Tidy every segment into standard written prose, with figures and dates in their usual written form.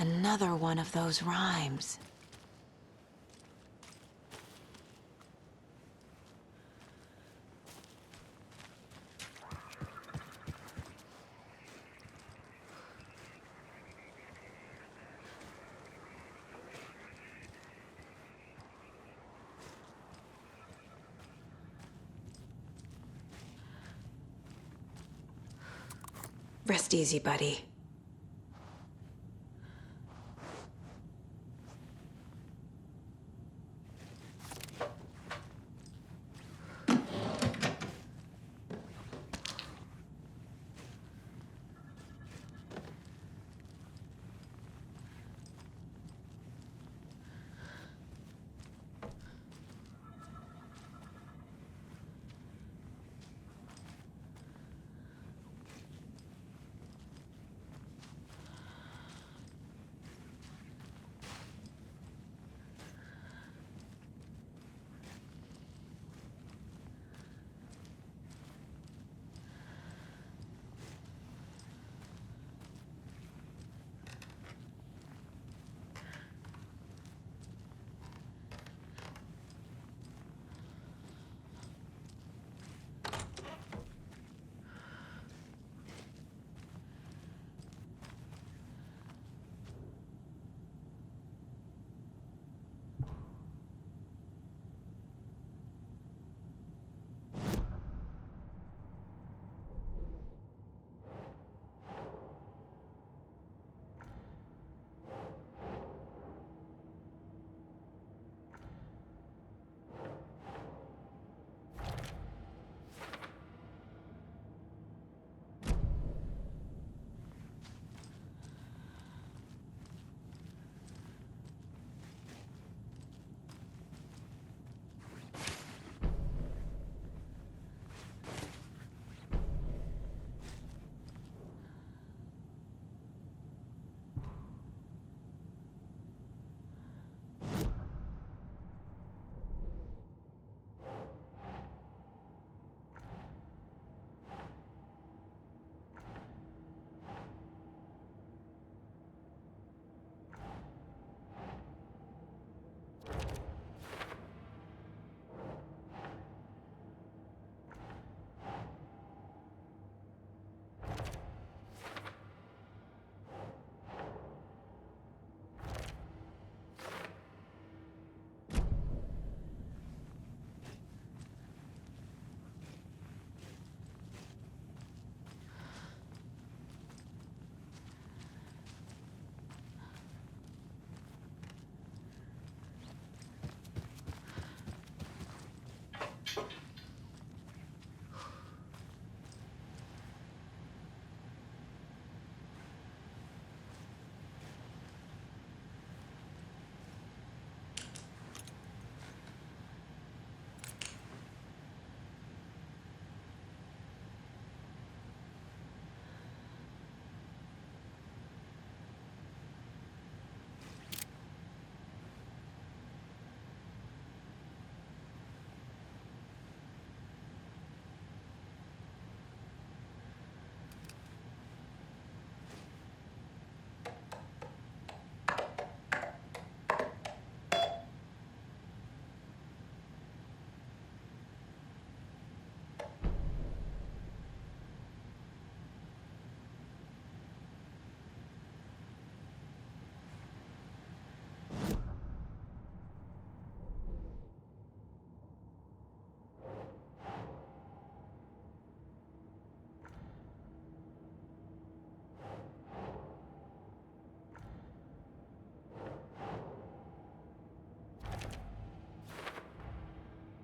Another one of those rhymes. Rest easy, buddy.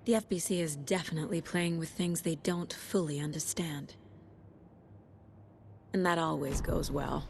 The FBC is definitely playing with things they don't fully understand. And that always goes well.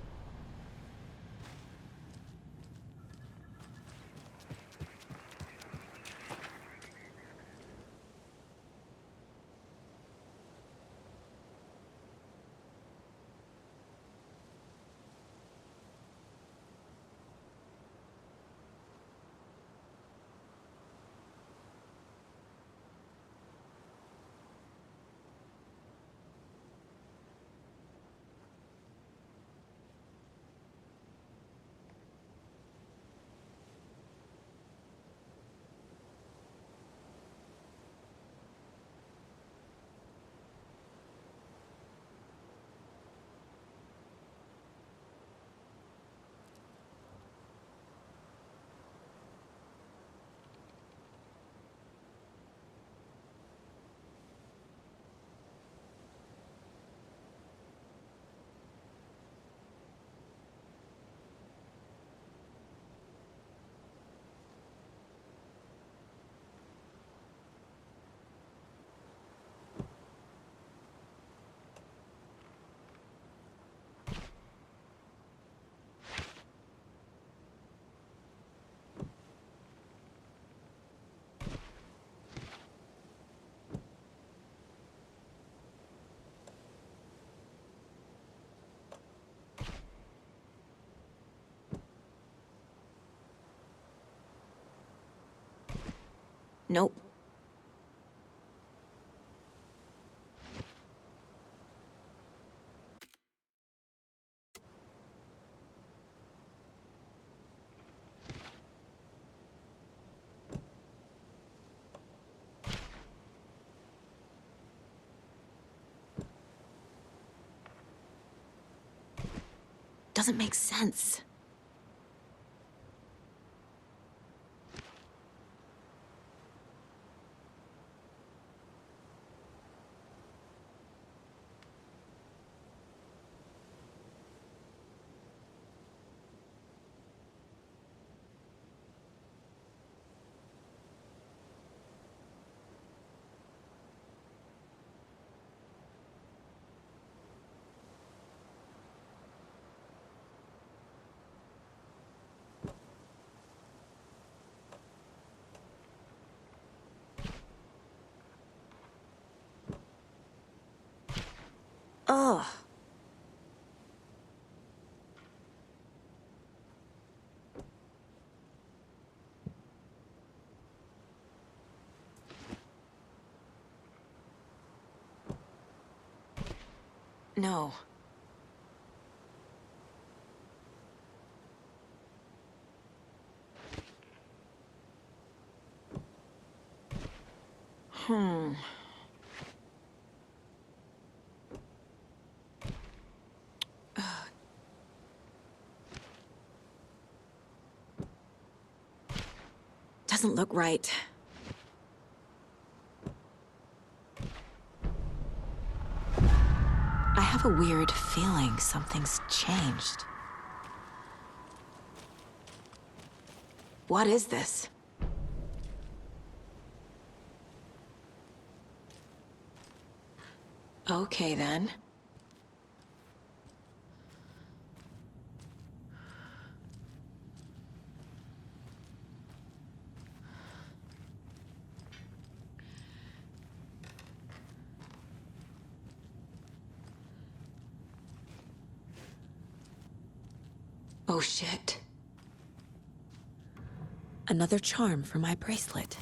Nope. Doesn't make sense. Ugh. No. Hmm. Doesn't look right. I have a weird feeling something's changed. What is this? Okay, then. Oh, shit. Another charm for my bracelet.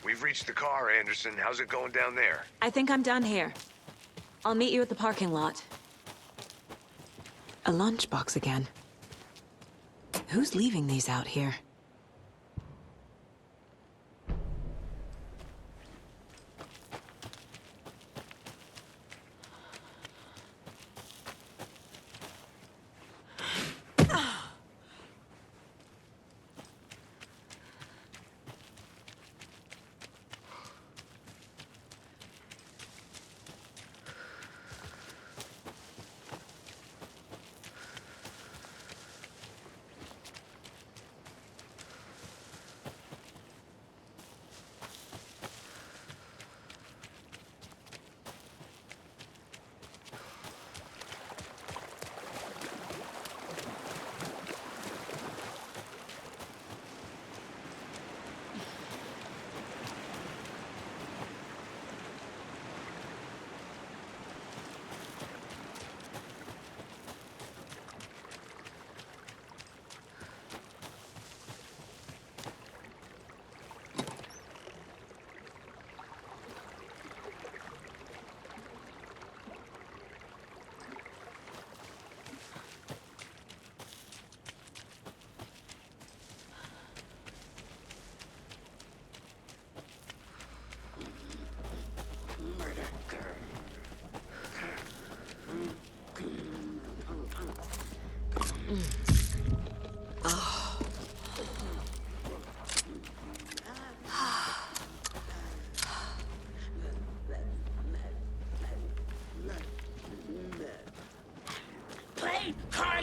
We've reached the car, Anderson. How's it going down there? I think I'm done here. I'll meet you at the parking lot. A lunchbox again. Who's leaving these out here?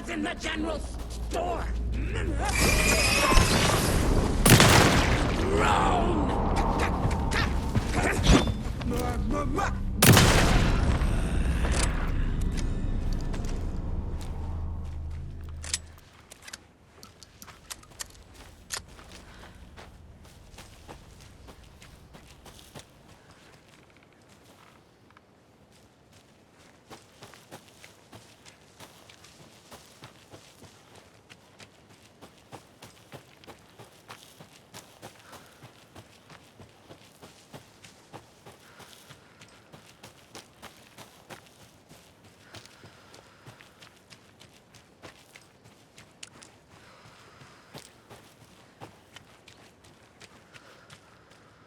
What's in the general store? Drone!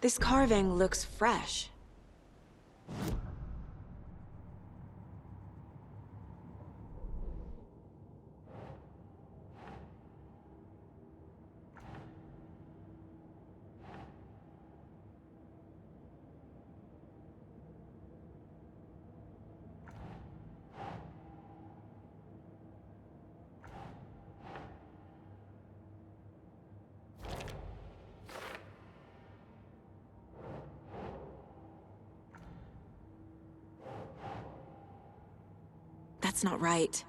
This carving looks fresh. That's not right.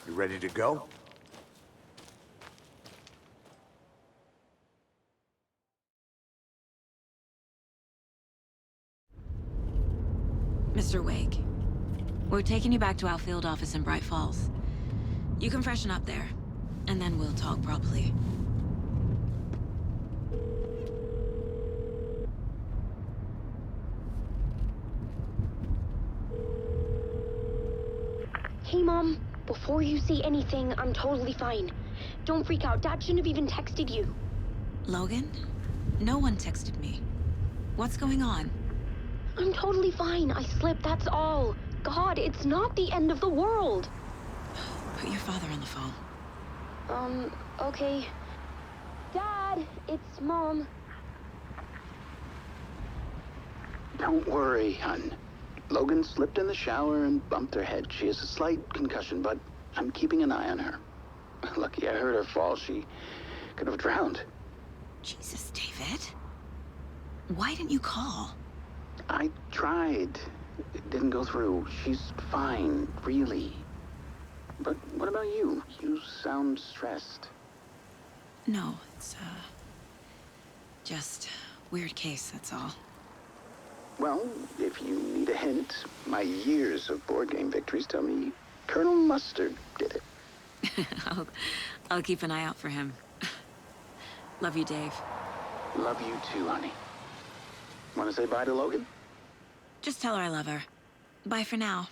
You ready to go? Mr. Wake, we're taking you back to our field office in Bright Falls. You can freshen up there, and then we'll talk properly. Hey, Mom. Before you say anything, I'm totally fine. Don't freak out. Dad shouldn't have even texted you. Logan? No one texted me. What's going on? I'm totally fine. I slipped, that's all. God, it's not the end of the world. Put your father on the phone. Okay. Dad, it's Mom. Don't worry, hon. Logan slipped in the shower and bumped her head. She has a slight concussion, but I'm keeping an eye on her. Lucky I heard her fall. She could have drowned. Jesus, David. Why didn't you call? I tried. It didn't go through. She's fine, really. But what about you? You sound stressed. No, it's, just weird case, that's all. Well, if you need a hint, my years of board game victories tell me Colonel Mustard did it. I'll keep an eye out for him. Love you, Dave. Love you too, honey. Want to say bye to Logan? Just tell her I love her. Bye for now.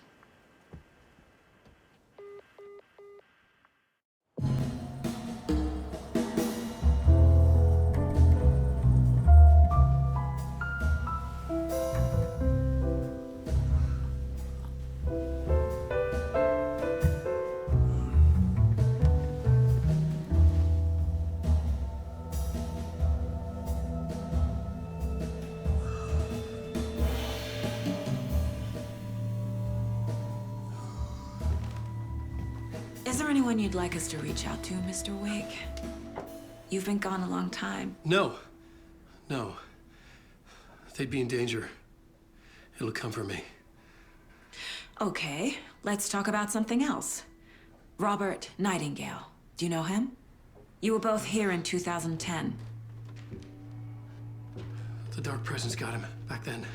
there anyone you'd like us to reach out to, Mr. Wake? You've been gone a long time. No. No. They'd be in danger. It'll come for me. Okay, let's talk about something else. Robert Nightingale. Do you know him? You were both here in 2010. The Dark Presence got him back then.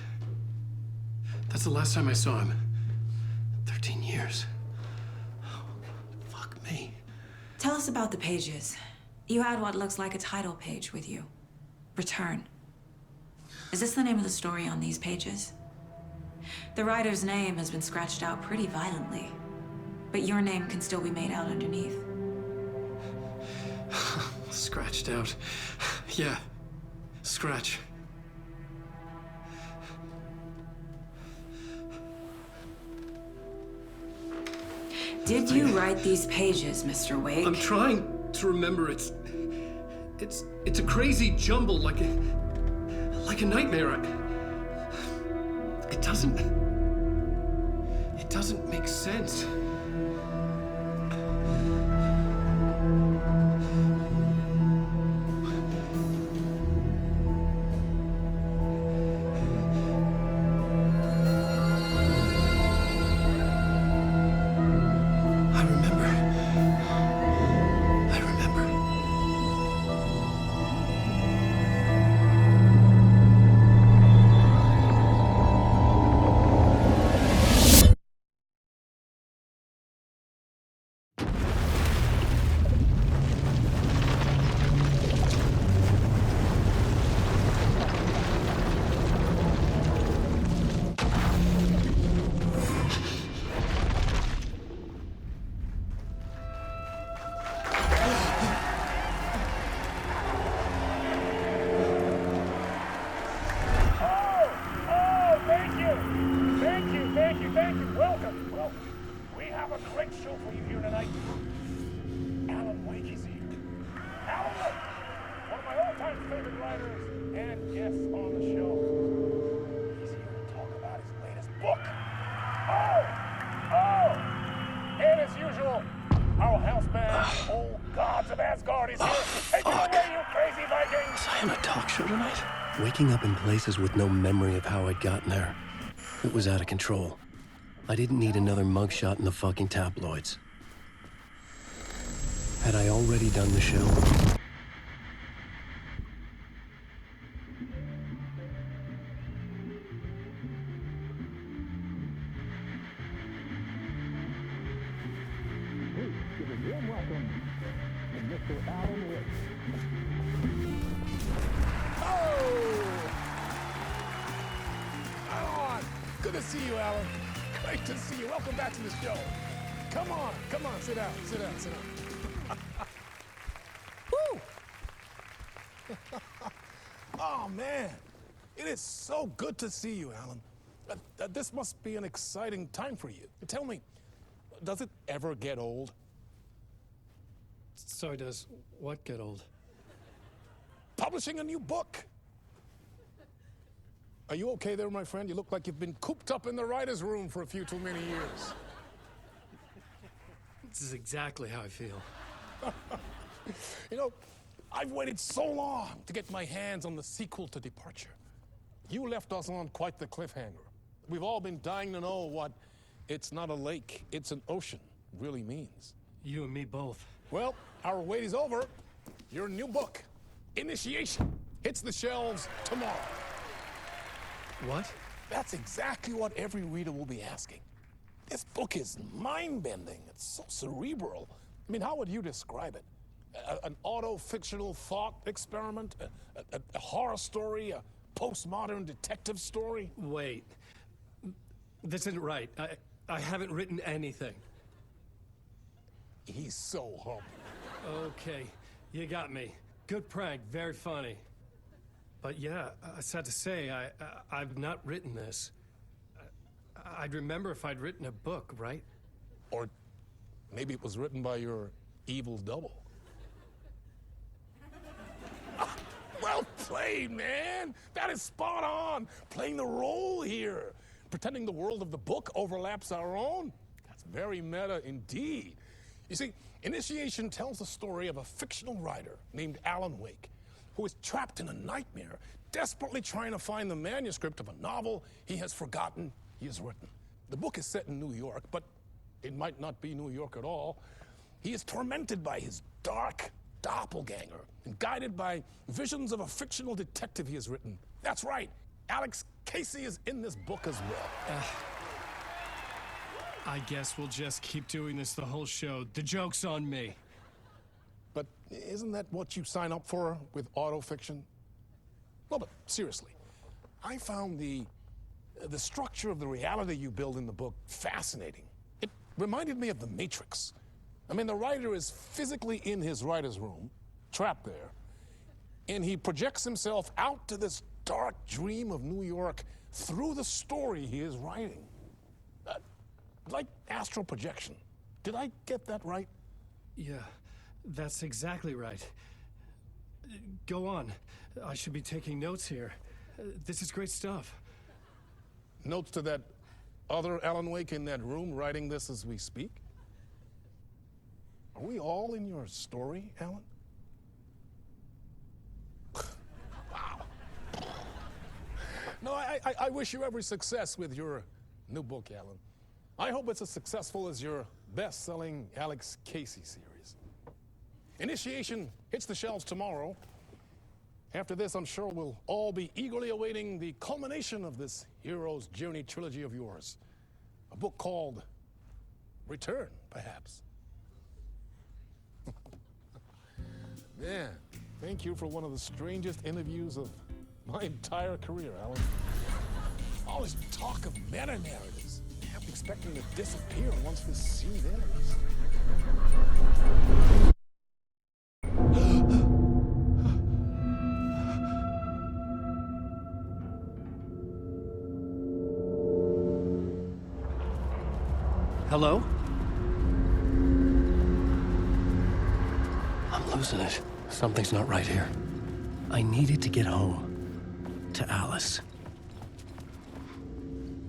That's the last time I saw him. 13 years. Oh, fuck me. Tell us about the pages. You had what looks like a title page with you. Return. Is this the name of the story on these pages? The writer's name has been scratched out pretty violently, but your name can still be made out underneath. Scratched out. Yeah. Scratch. Did you write these pages, Mr. Wake? I'm trying to remember. It's a crazy jumble, like a nightmare. It doesn't make sense. I remember. Thank you. Welcome. Well, we have a great show for you here tonight. Alan Wake is here. Alan Wake, one of my all-time favorite writers and guests on the show. He's here to talk about his latest book. And as usual, our house band, Old Gods of Asgard, is here. Take it away, you crazy Vikings! Was I on a talk show tonight? Waking up in places with no memory of how I'd gotten there. It was out of control. I didn't need another mugshot in the fucking tabloids. Had I already done the show? Give a warm welcome to Mr. Alan Wake. Alan! Good to see you, Alan. Great to see you. Welcome back to the show. Come on, sit down. Woo! Oh, man. It is so good to see you, Alan. This must be an exciting time for you. Tell me, does it ever get old? So does what get old? Publishing a new book. Are you okay there, my friend? You look like you've been cooped up in the writer's room for a few too many years. This is exactly how I feel. You know, I've waited so long to get my hands on the sequel to Departure. You left us on quite the cliffhanger. We've all been dying to know what "it's not a lake, it's an ocean" really means. You and me both. Well, our wait is over. Your new book, Initiation, hits the shelves tomorrow. What? That's exactly what every reader will be asking. This book is mind-bending. It's so cerebral. I mean, how would you describe it? An auto-fictional thought experiment? A horror story? A postmodern detective story? Wait. This isn't right. I haven't written anything. He's so humble. Okay, you got me. Good prank, very funny. But yeah, I sad to say, I've not written this. I'd remember if I'd written a book, right? Or maybe it was written by your evil double. Well played, man! That is spot on! Playing the role here. Pretending the world of the book overlaps our own. That's very meta indeed. You see, Initiation tells the story of a fictional writer named Alan Wake, who is trapped in a nightmare, desperately trying to find the manuscript of a novel he has forgotten he has written. The book is set in New York, but it might not be New York at all. He is tormented by his dark doppelganger and guided by visions of a fictional detective he has written. That's right, Alex Casey is in this book as well. I guess we'll just keep doing this the whole show. The joke's on me. But isn't that what you sign up for with autofiction? Well, but seriously, I found the structure of the reality you build in the book fascinating. It reminded me of The Matrix. I mean, the writer is physically in his writer's room, trapped there, and he projects himself out to this dark dream of New York through the story he is writing. Like astral projection. Did I get that right? Yeah, that's exactly right. Go on. I should be taking notes here. This is great stuff. Notes to that other Alan Wake in that room writing this as we speak? Are we all in your story, Alan? Wow. No, I wish you every success with your new book, Alan. I hope it's as successful as your best-selling Alex Casey series. Initiation hits the shelves tomorrow. After this, I'm sure we'll all be eagerly awaiting the culmination of this hero's journey trilogy of yours. A book called Return, perhaps. Man, thank you for one of the strangest interviews of my entire career, Alan. All this talk of meta-narratives. I'm expecting to disappear once this scene ends. Hello? I'm losing it. Something's not right here. I needed to get home. To Alice.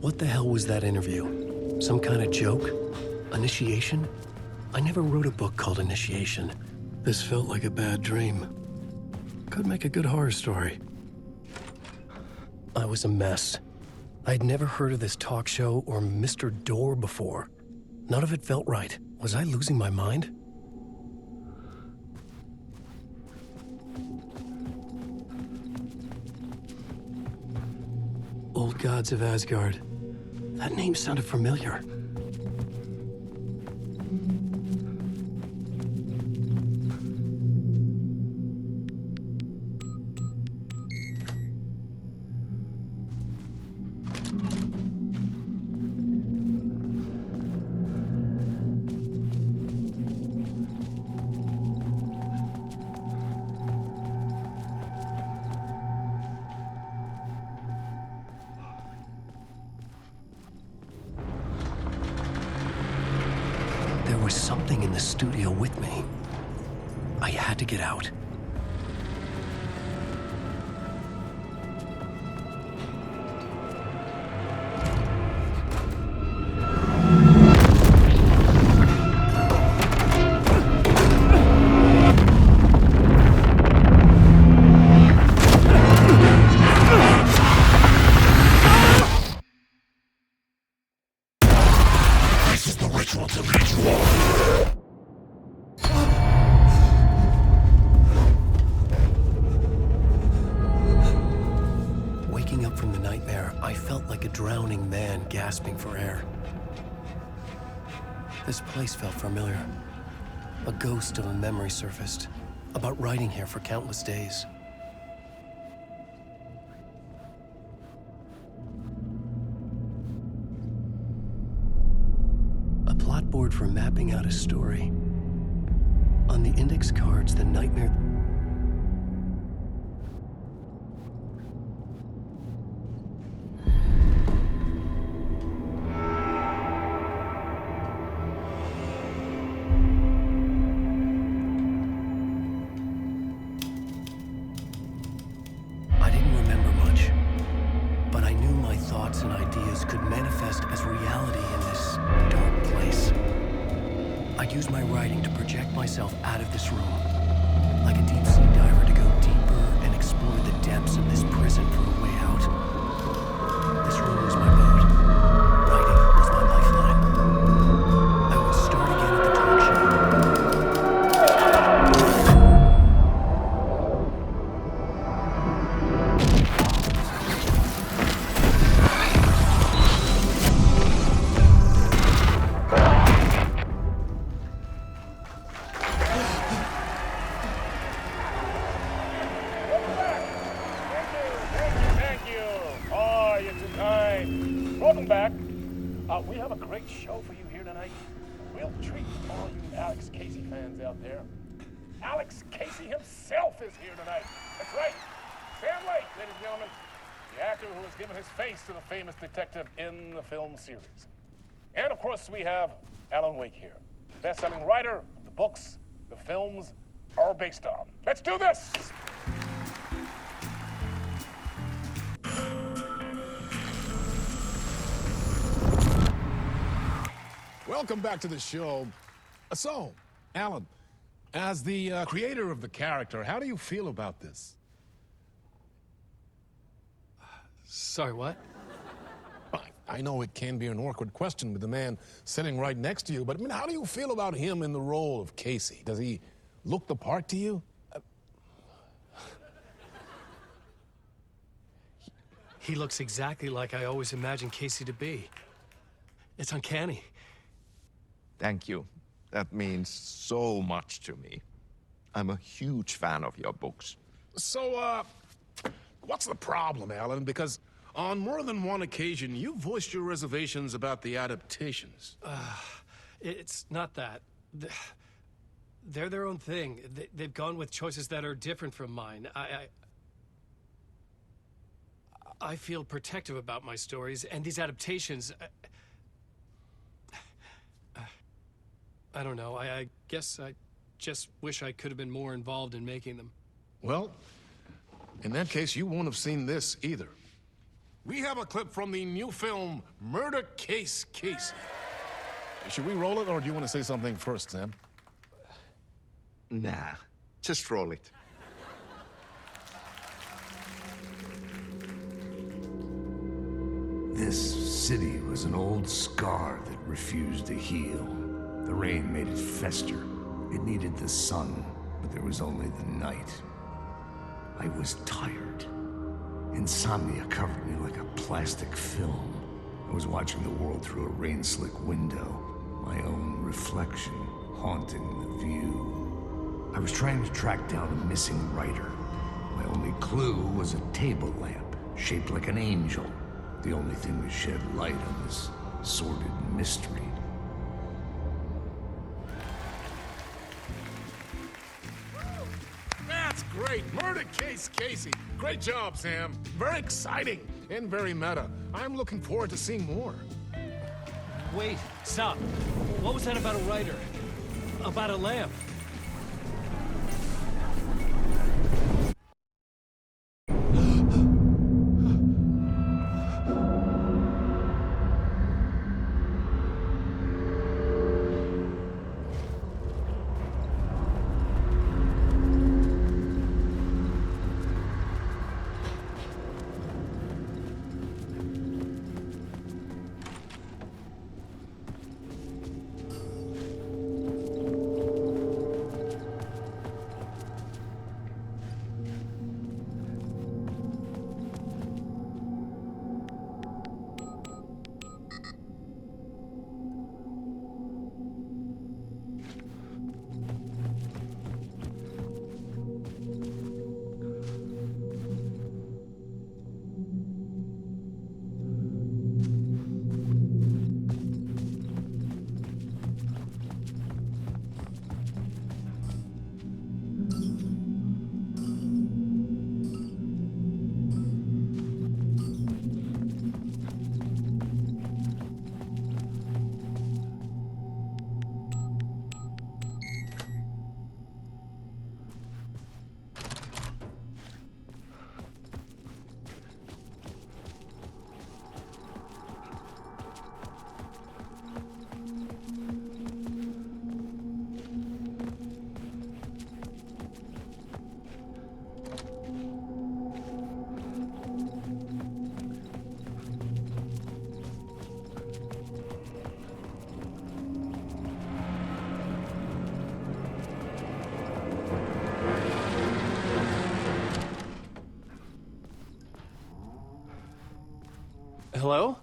What the hell was that interview? Some kind of joke? Initiation? I never wrote a book called Initiation. This felt like a bad dream. Could make a good horror story. I was a mess. I'd never heard of this talk show or Mr. Door before. None of it felt right. Was I losing my mind? Old Gods of Asgard. That name sounded familiar. There was something in the studio with me. I had to get out. Waking up from the nightmare, I felt like a drowning man gasping for air. This place felt familiar. A ghost of a memory surfaced, about writing here for countless days. A plot board for mapping out a story. On the index cards, the nightmare... I didn't remember much, but I knew my thoughts and ideas could manifest as reality in this dark place. I'd use my writing to project myself out of this room, like a deep-sea diver to go deeper and explore the depths of this prison for a way out. This room was my boat. Writing was my lifeline. I would start again at the talk show. Thank you. Oh, you're too kind. Welcome back. We have a great show for you here tonight. We'll treat all you Alex Casey fans out there. Alex Casey himself is here tonight. That's right. Sam Lake, ladies and gentlemen. The actor who has given his face to the famous detective in the film series. And of course, we have Alan Wake here. Best-selling writer of the books the films are based on. Let's do this! Welcome back to the show. So, Alan, as the creator of the character, how do you feel about this? Sorry, what? I know it can be an awkward question with the man sitting right next to you, but I mean, how do you feel about him in the role of Casey? Does he look the part to you? He looks exactly like I always imagined Casey to be. It's uncanny. Thank you. That means so much to me. I'm a huge fan of your books. So, what's the problem, Alan? Because on more than one occasion, you voiced your reservations about the adaptations. It's not that. They're their own thing. They've gone with choices that are different from mine. I feel protective about my stories, and these adaptations... I don't know. I guess I just wish I could have been more involved in making them. Well, in that case, you won't have seen this either. We have a clip from the new film, Murder Case Casey. Should we roll it, or do you want to say something first, Sam? Nah, just roll it. This city was an old scar that refused to heal. The rain made it fester. It needed the sun, but there was only the night. I was tired. Insomnia covered me like a plastic film. I was watching the world through a rain-slick window, my own reflection haunting the view. I was trying to track down a missing writer. My only clue was a table lamp, shaped like an angel. The only thing that shed light on this sordid mystery. That's great! Murder Case Casey! Great job, Sam. Very exciting and very meta. I'm looking forward to seeing more. Wait, stop. What was that about a writer? About a lamp? Hello?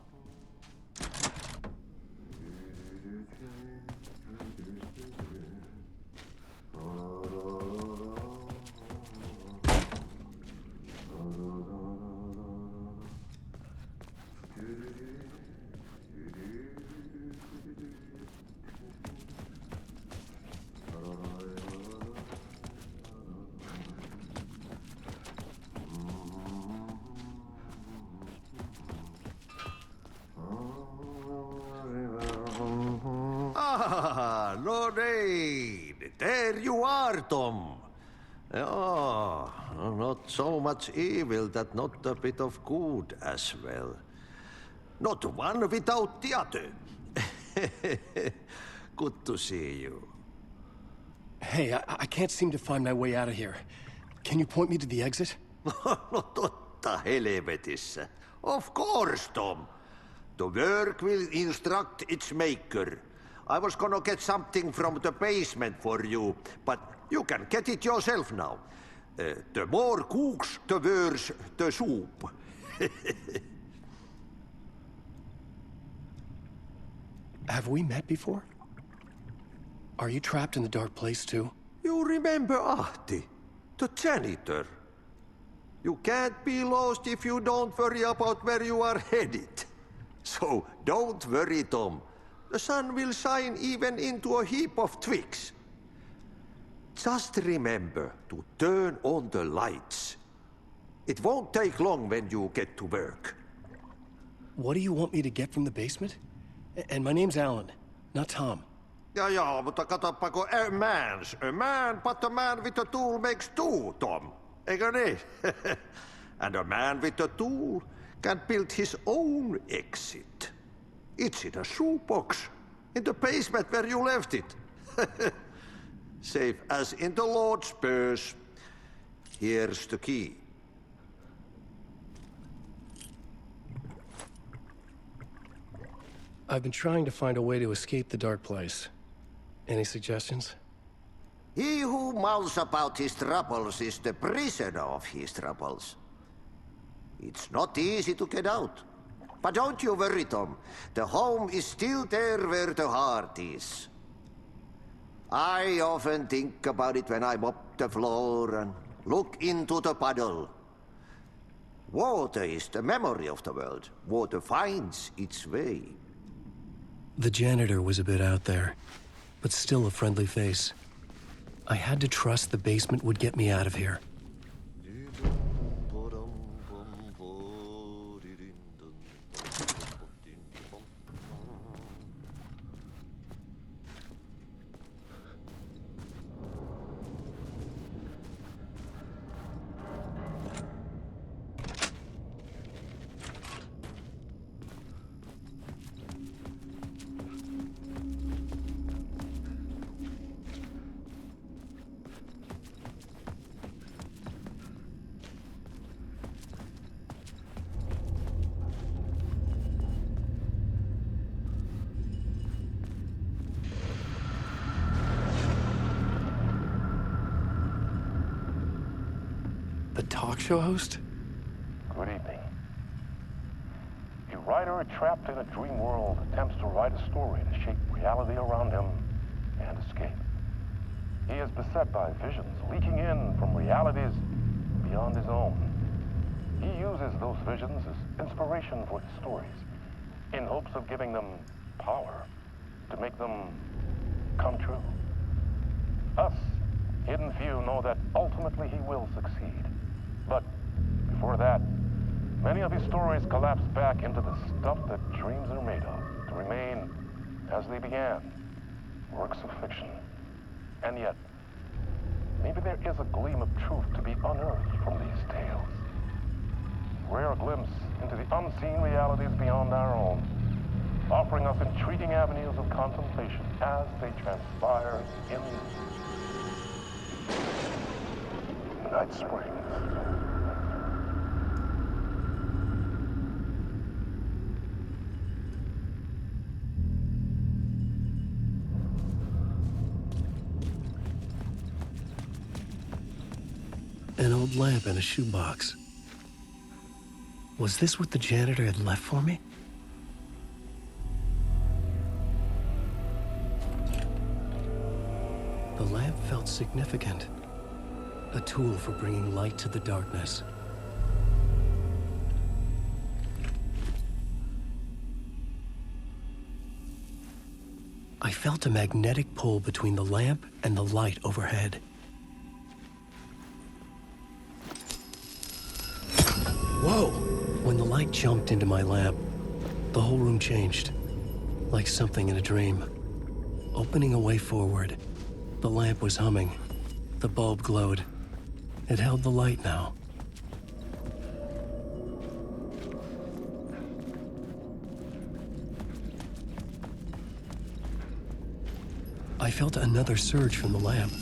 Ah, Lorraine! There you are, Tom. Oh, not so much evil that not a bit of good as well. Not one without the other. Good to see you. Hey, I can't seem to find my way out of here. Can you point me to the exit? No totta helvetissä. Of course, Tom. The work will instruct its maker. I was gonna get something from the basement for you, but you can get it yourself now. The more cooks, the worse the soup. Have we met before? Are you trapped in the dark place too? You remember Ahti, the janitor. You can't be lost if you don't worry about where you are headed. So don't worry, Tom. The sun will shine even into a heap of twigs. Just remember to turn on the lights. It won't take long when you get to work. What do you want me to get from the basement? And my name's Alan, not Tom. Ja, mutta katoppa, a man, but a man with a tool makes two, Tom. Eikö niin? And a man with a tool can build his own exit. It's in a shoebox, in the basement where you left it. Safe as in the Lord's purse. Here's the key. I've been trying to find a way to escape the dark place. Any suggestions? He who mouths about his troubles is the prisoner of his troubles. It's not easy to get out. But don't you worry, Tom. The home is still there where the heart is. I often think about it when I mop the floor and look into the puddle. Water is the memory of the world. Water finds its way. The janitor was a bit out there, but still a friendly face. I had to trust the basement would get me out of here. The talk show host? Good evening. A writer trapped in a dream world attempts to write a story to shape reality around him and escape. He is beset by visions leaking in from realities beyond his own. He uses those visions as inspiration for his stories, in hopes of giving them power to make them come true. Us, hidden few, know that ultimately he will succeed. But before that, many of his stories collapse back into the stuff that dreams are made of, to remain as they began, works of fiction. And yet, maybe there is a gleam of truth to be unearthed from these tales. A rare glimpse into the unseen realities beyond our own, offering us intriguing avenues of contemplation as they transpire in Night Springs. An old lamp in a shoebox. Was this what the janitor had left for me? lamp felt significant. A tool for bringing light to the darkness. I felt a magnetic pull between the lamp and the light overhead. Whoa! When the light jumped into my lamp, the whole room changed, like something in a dream. Opening a way forward, the lamp was humming. The bulb glowed. It held the light now. I felt another surge from the lamp.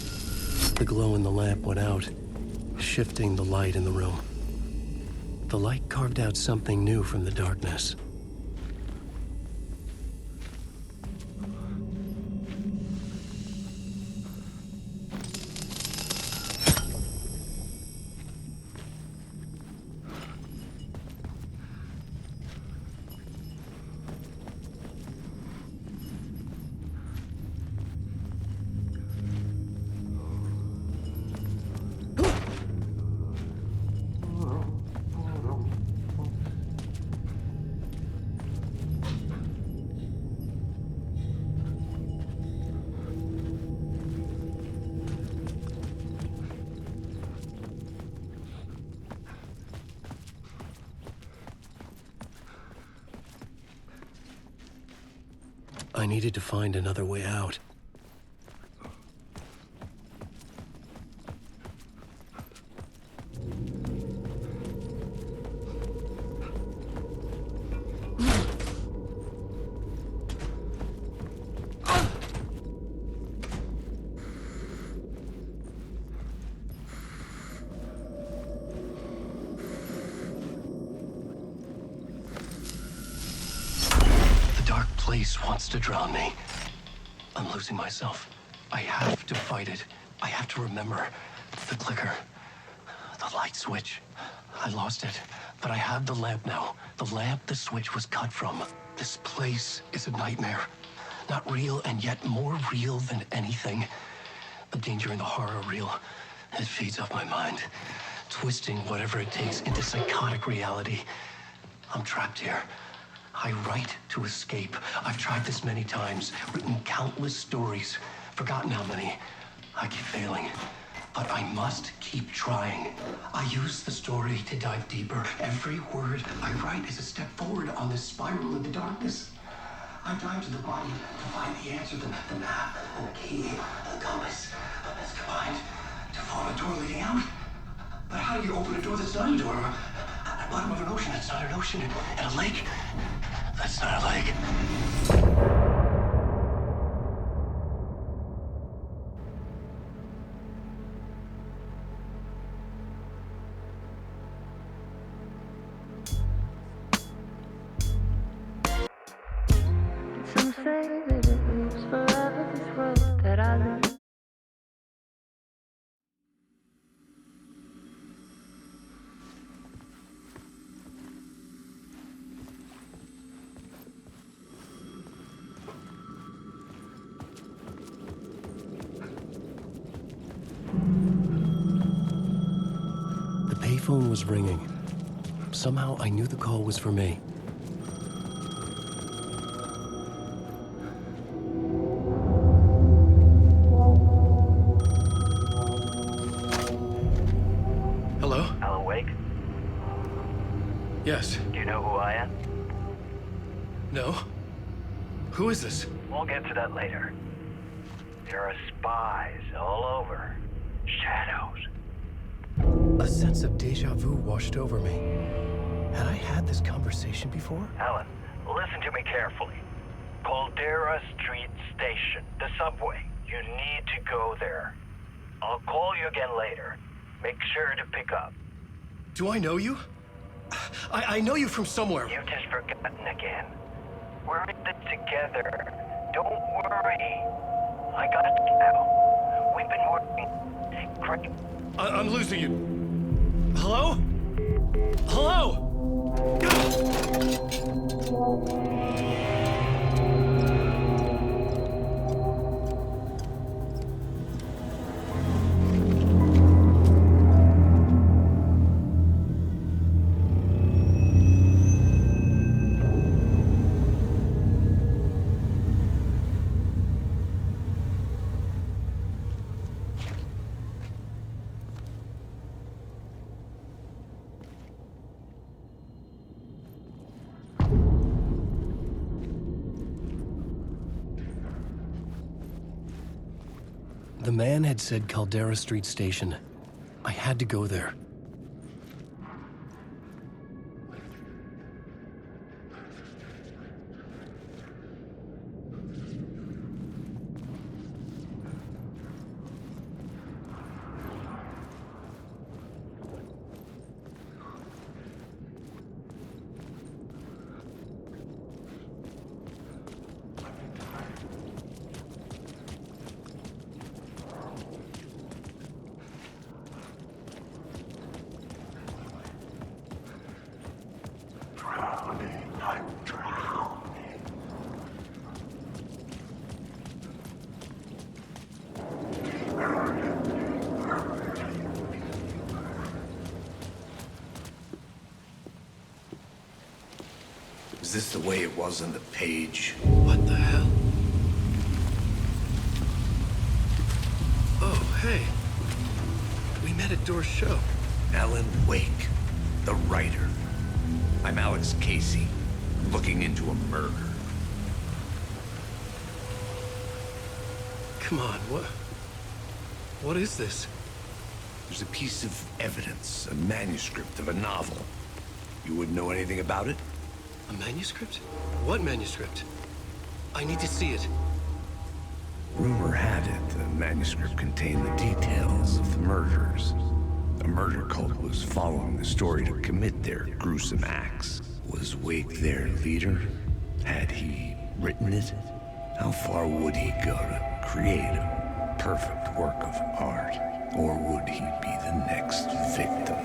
The glow in the lamp went out, shifting the light in the room. The light carved out something new from the darkness. I needed to find another way out. Place wants to drown me. I'm losing myself. I have to fight it. I have to remember. The clicker. The light switch. I lost it. But I have the lamp now. The lamp the switch was cut from. This place is a nightmare. Not real, and yet more real than anything. The danger and the horror real. It feeds off my mind. Twisting whatever it takes into psychotic reality. I'm trapped here. I write to escape. I've tried this many times, written countless stories, forgotten how many. I keep failing, but I must keep trying. I use the story to dive deeper. Every word I write is a step forward on this spiral in the darkness. I dive to the body to find the answer, the map, and the key, the compass. It's combined to form a door leading out. But how do you open a door that's not a door? At the bottom of an ocean that's not an ocean, and a lake that's not a lake. Some say that it moves forever, this road that I live. The phone was ringing. Somehow I knew the call was for me. Hello? Alan Wake? Yes. Do you know who I am? No? Who is this? We'll get to that later. There are spies all over. Shadows. A sense of deja vu washed over me. Had I had this conversation before? Alan, listen to me carefully. Caldera Street Station, the subway. You need to go there. I'll call you again later. Make sure to pick up. Do I know you? I know you from somewhere. You've just forgotten again. We're in it together. Don't worry. I got you now. We've been working great. I'm losing you. Hello? Hello? The man had said Caldera Street Station. I had to go there. Is this the way it was on the page? What the hell? Oh, hey. We met at Door's show. Alan Wake, the writer. I'm Alex Casey, looking into a murder. Come on, what is this? There's a piece of evidence, a manuscript of a novel. You wouldn't know anything about it? A manuscript? What manuscript? I need to see it. Rumor had it the manuscript contained the details of the murders. A murder cult was following the story to commit their gruesome acts. Was Wake their leader? Had he written it? How far would he go to create a perfect work of art? Or would he be the next victim?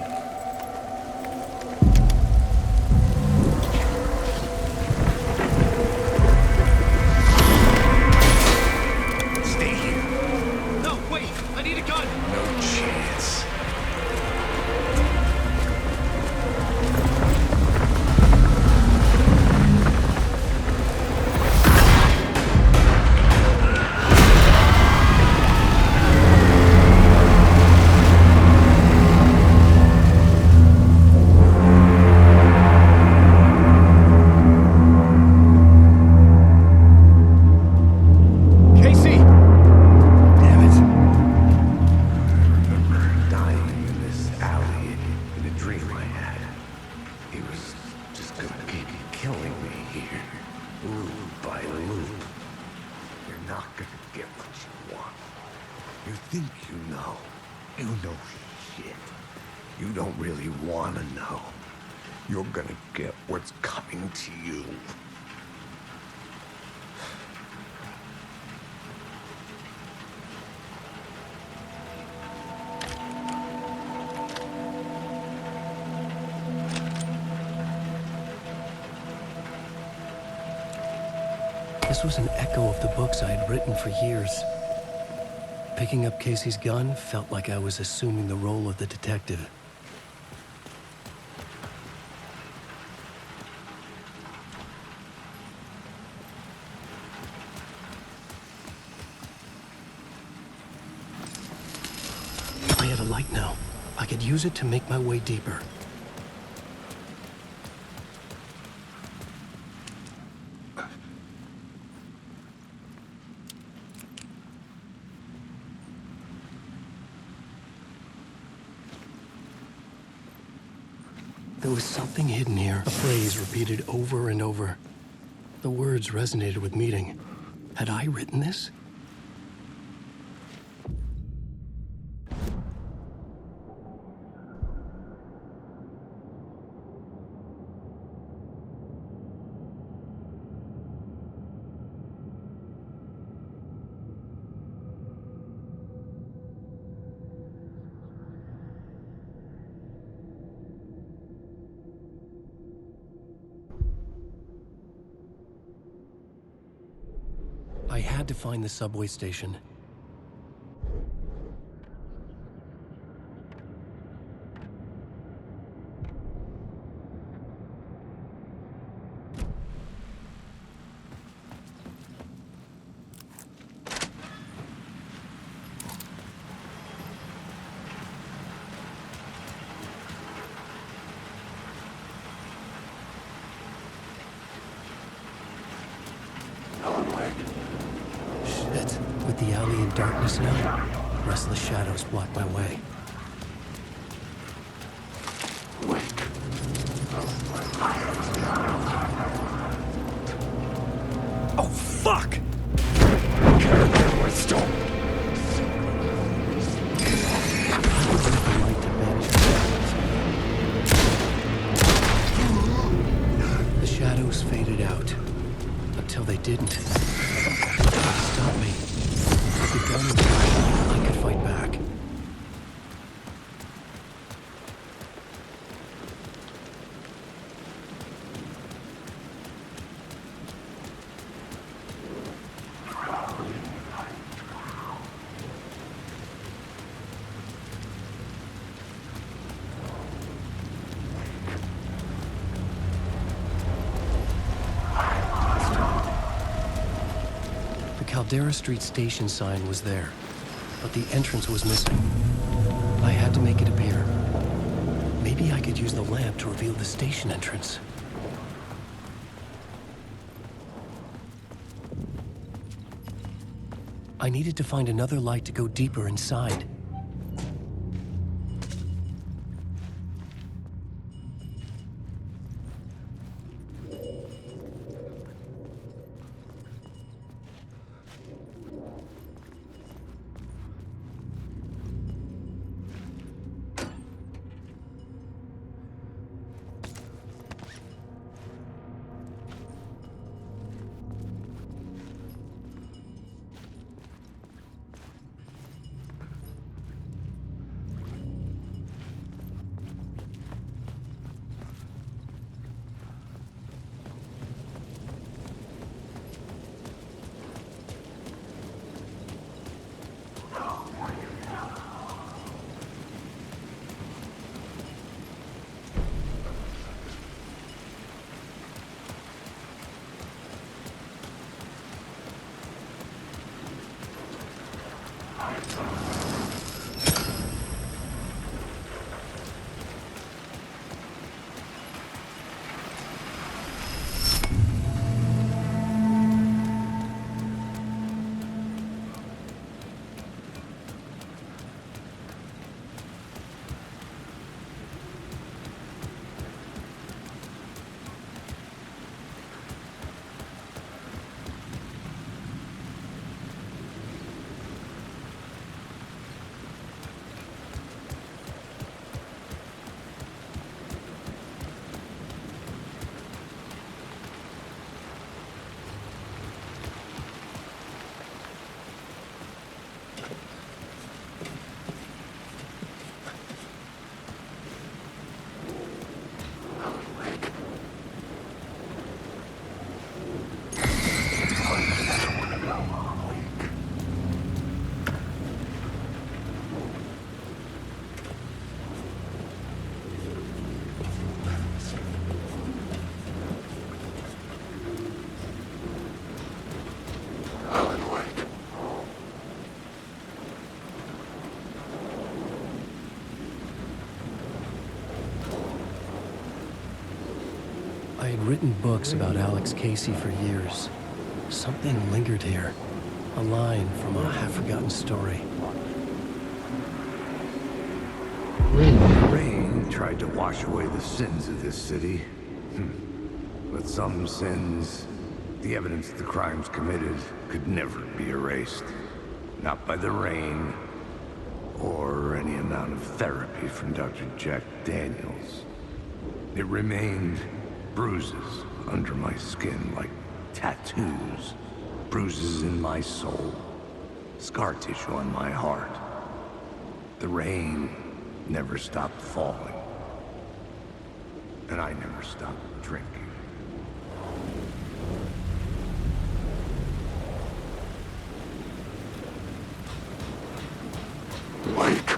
This was an echo of the books I had written for years. Picking up Casey's gun felt like I was assuming the role of the detective. I had a light now. I could use it to make my way deeper. There was something hidden here, a phrase repeated over and over. The words resonated with meaning. Had I written this? I had to find the subway station. Shit, with the alley in darkness now, Restless shadows block my way. Oh, fuck! The shadows faded out until they didn't. Stop me. With the gun in hand, I could fight back. Caldera Street station sign was there, but the entrance was missing. I had to make it appear. Maybe I could use the lamp to reveal the station entrance. I needed to find another light to go deeper inside. I had written books about Alex Casey for years. Something lingered here. A line from a half-forgotten story. The rain tried to wash away the sins of this city. But some sins, the evidence of the crimes committed, could never be erased. Not by the rain, or any amount of therapy from Dr. Jack Daniels. It remained bruises under my skin, like tattoos. Bruises in my soul. Scar tissue on my heart. The rain never stopped falling. And I never stopped drinking. Mike.